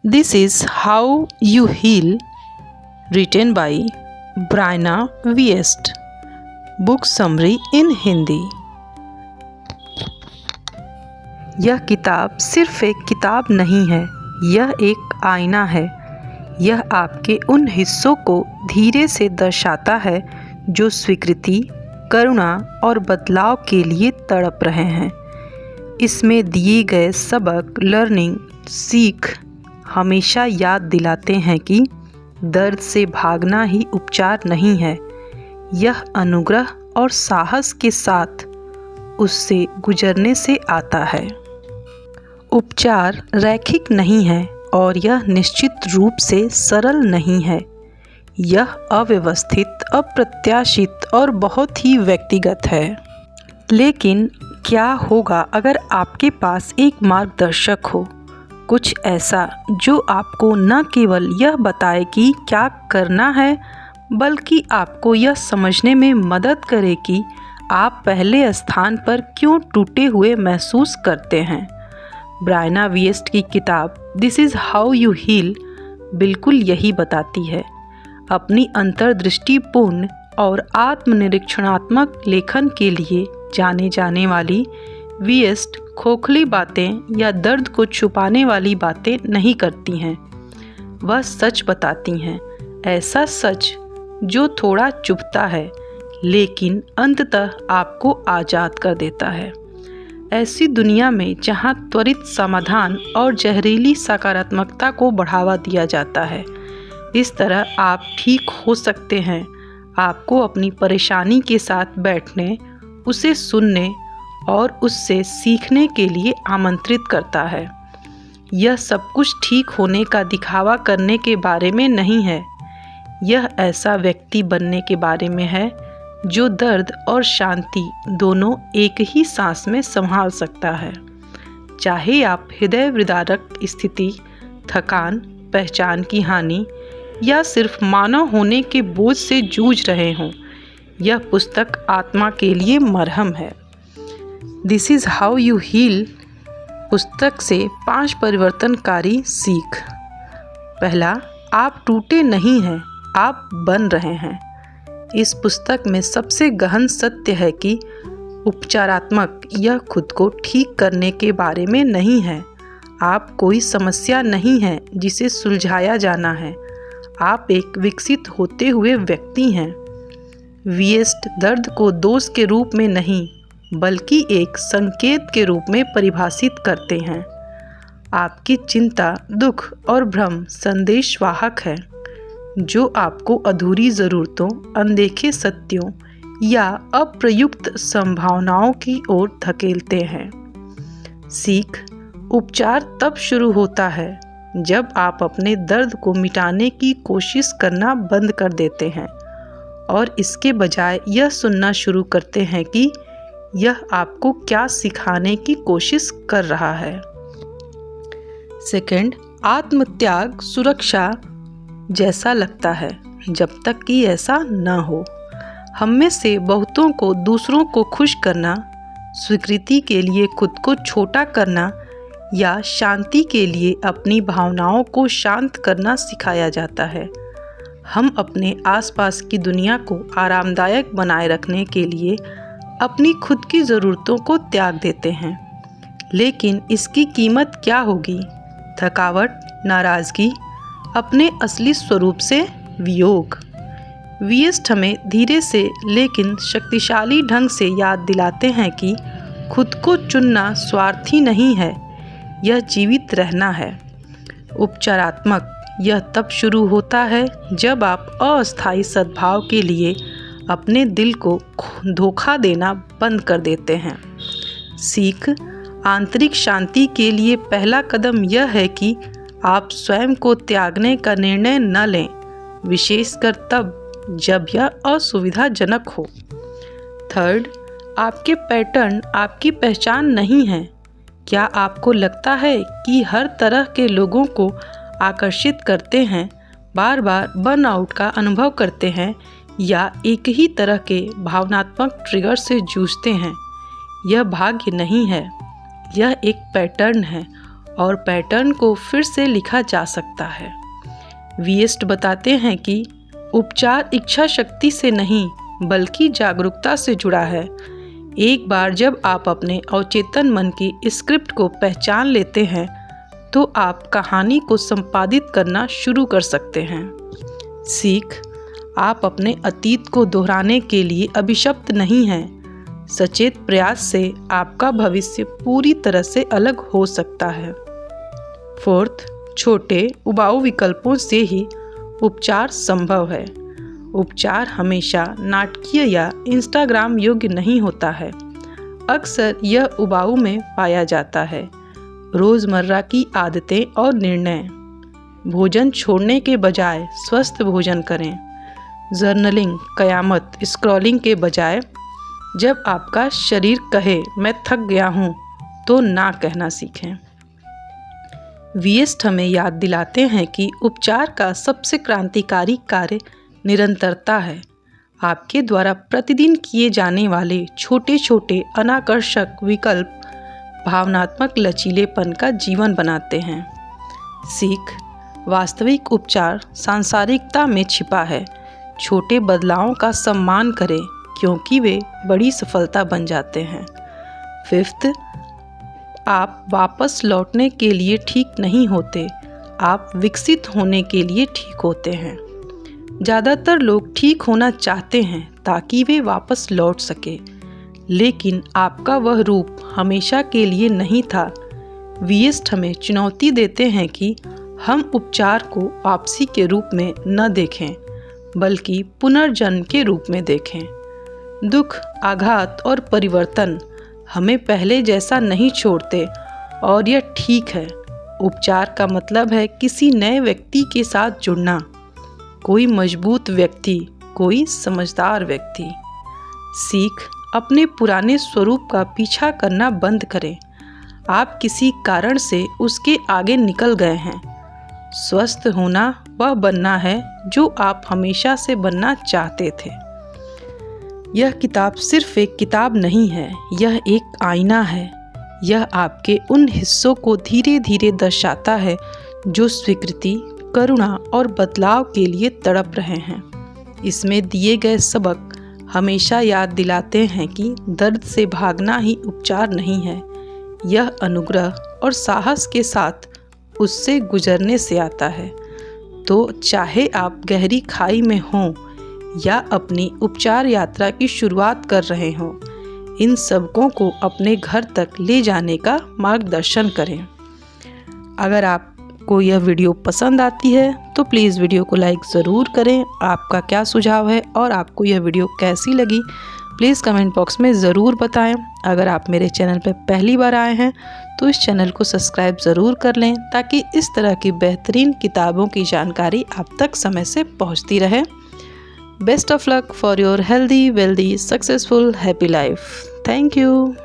This is How You Heal, written by Brianna Wiest. Book summary in Hindi. यह किताब सिर्फ एक किताब नहीं है, यह एक आईना है। यह आपके उन हिस्सों को धीरे से दर्शाता है जो स्वीकृति, करुणा और बदलाव के लिए तड़प रहे हैं। इसमें दिए गए सबक, लर्निंग, सीख हमेशा याद दिलाते हैं कि दर्द से भागना ही उपचार नहीं है। यह अनुग्रह और साहस के साथ उससे गुजरने से आता है। उपचार रैखिक नहीं है और यह निश्चित रूप से सरल नहीं है। यह अव्यवस्थित, अप्रत्याशित और बहुत ही व्यक्तिगत है। लेकिन क्या होगा अगर आपके पास एक मार्गदर्शक हो, कुछ ऐसा जो आपको न केवल यह बताए कि क्या करना है, बल्कि आपको यह समझने में मदद करे कि आप पहले स्थान पर क्यों टूटे हुए महसूस करते हैं। ब्रायना विएस्ट की किताब this is how you heal बिल्कुल यही बताती है। अपनी अंतर्दृष्टिपूर्ण और आत्मनिरीक्षणात्मक लेखन के लिए जाने जाने वाली विएस्ट खोखली बातें या दर्द को छुपाने वाली बातें नहीं करती हैं। वह सच बताती हैं, ऐसा सच जो थोड़ा चुभता है लेकिन अंततः आपको आज़ाद कर देता है। ऐसी दुनिया में जहां त्वरित समाधान और जहरीली सकारात्मकता को बढ़ावा दिया जाता है, इस तरह आप ठीक हो सकते हैं। आपको अपनी परेशानी के साथ बैठने, उसे सुनने और उससे सीखने के लिए आमंत्रित करता है। यह सब कुछ ठीक होने का दिखावा करने के बारे में नहीं है। यह ऐसा व्यक्ति बनने के बारे में है जो दर्द और शांति दोनों एक ही सांस में संभाल सकता है। चाहे आप हृदय विदारक स्थिति, थकान, पहचान की हानि या सिर्फ मानव होने के बोझ से जूझ रहे हों, यह पुस्तक आत्मा के लिए मरहम है। This is how you heal पुस्तक से 5 परिवर्तनकारी सीख। पहला, आप टूटे नहीं हैं, आप बन रहे हैं। इस पुस्तक में सबसे गहन सत्य है कि उपचारात्मक यह खुद को ठीक करने के बारे में नहीं है। आप कोई समस्या नहीं है जिसे सुलझाया जाना है। आप एक विकसित होते हुए व्यक्ति हैं। विएस्ट दर्द को दोष के रूप में नहीं बल्कि एक संकेत के रूप में परिभाषित करते हैं। आपकी चिंता, दुख और भ्रम संदेशवाहक है जो आपको अधूरी ज़रूरतों, अनदेखे सत्यों या अप्रयुक्त संभावनाओं की ओर धकेलते हैं। सीख, उपचार तब शुरू होता है जब आप अपने दर्द को मिटाने की कोशिश करना बंद कर देते हैं और इसके बजाय यह सुनना शुरू करते हैं कि यह आपको क्या सिखाने की कोशिश कर रहा है। सेकंड, आत्मत्याग सुरक्षा जैसा लगता है जब तक कि ऐसा न हो। हम में से बहुतों को दूसरों को खुश करना, स्वीकृति के लिए खुद को छोटा करना या शांति के लिए अपनी भावनाओं को शांत करना सिखाया जाता है। हम अपने आसपास की दुनिया को आरामदायक बनाए रखने के लिए अपनी खुद की ज़रूरतों को त्याग देते हैं। लेकिन इसकी कीमत क्या होगी? थकावट, नाराज़गी, अपने असली स्वरूप से वियोग। विएस्ट हमें धीरे से लेकिन शक्तिशाली ढंग से याद दिलाते हैं कि खुद को चुनना स्वार्थी नहीं है, यह जीवित रहना है। उपचारात्मक यह तब शुरू होता है जब आप अस्थायी सद्भाव के लिए अपने दिल को धोखा देना बंद कर देते हैं। सीख, आंतरिक शांति के लिए पहला कदम यह है कि आप स्वयं को त्यागने का निर्णय न लें, विशेषकर तब जब यह असुविधाजनक हो। थर्ड, आपके पैटर्न आपकी पहचान नहीं है। क्या आपको लगता है कि हर तरह के लोगों को आकर्षित करते हैं, बार बार बर्नआउट का अनुभव करते हैं या एक ही तरह के भावनात्मक ट्रिगर से जूझते हैं? यह भाग्य नहीं है, यह एक पैटर्न है और पैटर्न को फिर से लिखा जा सकता है। विएस्ट बताते हैं कि उपचार इच्छा शक्ति से नहीं बल्कि जागरूकता से जुड़ा है। एक बार जब आप अपने अवचेतन मन की स्क्रिप्ट को पहचान लेते हैं तो आप कहानी को संपादित करना शुरू कर सकते हैं। सीख, आप अपने अतीत को दोहराने के लिए अभिशप्त नहीं हैं। सचेत प्रयास से आपका भविष्य पूरी तरह से अलग हो सकता है। फोर्थ, छोटे उबाऊ विकल्पों से ही उपचार संभव है। उपचार हमेशा नाटकीय या इंस्टाग्राम योग्य नहीं होता है। अक्सर यह उबाऊ में पाया जाता है। रोज़मर्रा की आदतें और निर्णय। भोजन छोड़ने के बजाय स्वस्थ भोजन करें। जर्नलिंग, कयामत, स्क्रॉलिंग के बजाय जब आपका शरीर कहे मैं थक गया हूँ तो ना कहना सीखें। विएस्ट हमें याद दिलाते हैं कि उपचार का सबसे क्रांतिकारी कार्य निरंतरता है। आपके द्वारा प्रतिदिन किए जाने वाले छोटे छोटे अनाकर्षक विकल्प भावनात्मक लचीलेपन का जीवन बनाते हैं। सीख, वास्तविक उपचार सांसारिकता में छिपा है। छोटे बदलावों का सम्मान करें क्योंकि वे बड़ी सफलता बन जाते हैं। फिफ्थ, आप वापस लौटने के लिए ठीक नहीं होते, आप विकसित होने के लिए ठीक होते हैं। ज़्यादातर लोग ठीक होना चाहते हैं ताकि वे वापस लौट सके, लेकिन आपका वह रूप हमेशा के लिए नहीं था। विएस्ट हमें चुनौती देते हैं कि हम उपचार को वापसी के रूप में न देखें बल्कि पुनर्जन्म के रूप में देखें। दुख, आघात और परिवर्तन हमें पहले जैसा नहीं छोड़ते और यह ठीक है। उपचार का मतलब है किसी नए व्यक्ति के साथ जुड़ना, कोई मजबूत व्यक्ति, कोई समझदार व्यक्ति। सीख, अपने पुराने स्वरूप का पीछा करना बंद करें। आप किसी कारण से उसके आगे निकल गए हैं। स्वस्थ होना वह बनना है जो आप हमेशा से बनना चाहते थे। यह किताब सिर्फ एक किताब नहीं है, यह एक आईना है। यह आपके उन हिस्सों को धीरे धीरे दर्शाता है जो स्वीकृति, करुणा और बदलाव के लिए तड़प रहे हैं। इसमें दिए गए सबक हमेशा याद दिलाते हैं कि दर्द से भागना ही उपचार नहीं है, यह अनुग्रह और साहस के साथ उससे गुजरने से आता है। तो चाहे आप गहरी खाई में हों या अपनी उपचार यात्रा की शुरुआत कर रहे हों, इन सबकों को अपने घर तक ले जाने का मार्गदर्शन करें। अगर आपको यह वीडियो पसंद आती है तो प्लीज़ वीडियो को लाइक ज़रूर करें। आपका क्या सुझाव है और आपको यह वीडियो कैसी लगी प्लीज़ कमेंट बॉक्स में ज़रूर बताएं। अगर आप मेरे चैनल पर पहली बार आए हैं तो इस चैनल को सब्सक्राइब ज़रूर कर लें ताकि इस तरह की बेहतरीन किताबों की जानकारी आप तक समय से पहुंचती रहे। Best of luck for your healthy, wealthy, successful, happy life. Thank you.